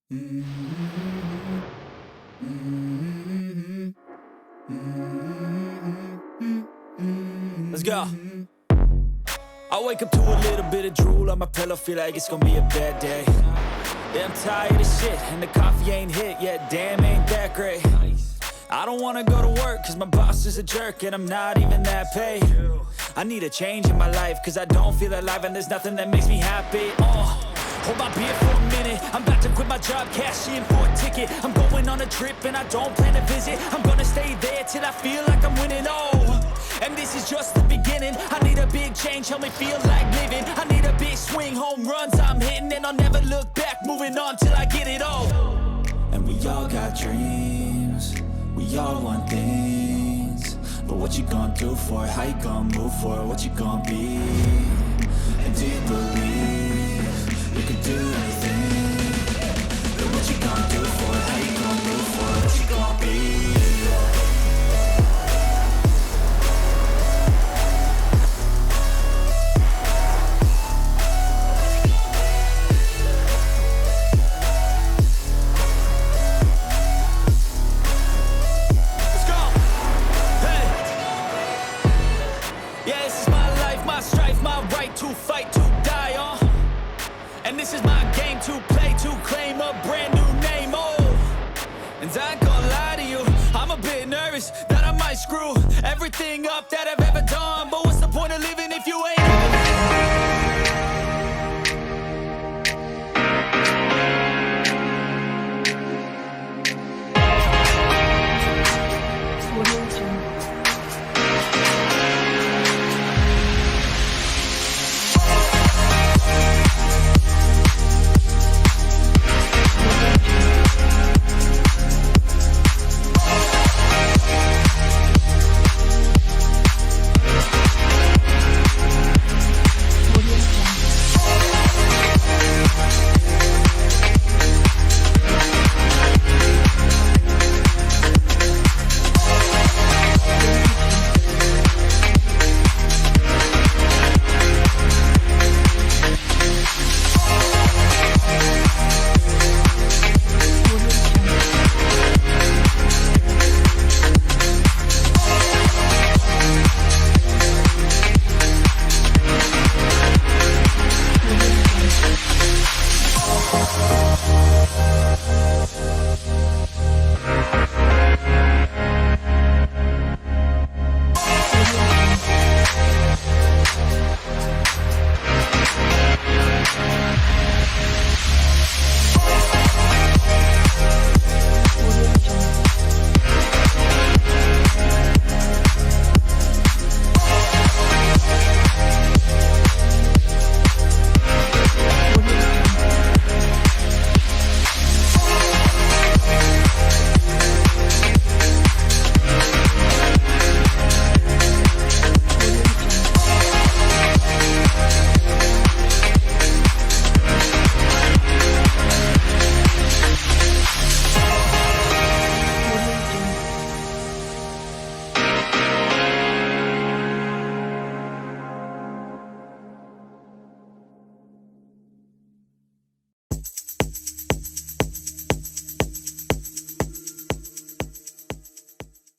Let's go. I wake up to a little bit of drool on my pillow, feel like it's gonna be a bad day. Yeah, I'm tired of shit, and the coffee ain't hit yet, damn, ain't that great. I don't wanna go to work, cause my boss is a jerk, and I'm not even that paid. I need a change in my life, cause I don't feel alive, and there's nothing that makes me happy. Hold my beer for a minute, I'm about to quit my job, cash in for a ticket. I'm going on a trip, and I don't plan to visit. I'm gonna stay there till I feel like I'm winning, and this is just the beginning. I need a big change, help me feel like living. I need a big swing, home runs I'm hitting, and I'll never look back, moving on till I get it all. And we all got dreams, we all want things, but what you gonna do for it? How you gonna move for it? What you gonna be? And do you believe you can do anything? But what you gonna do for it? How you gonna move for it? What you gonna be? To fight, to die on. And this is my game to play, to claim a brand new name, And I ain't gonna lie to you, I'm a bit nervous that I might screw everything up that I've ever done.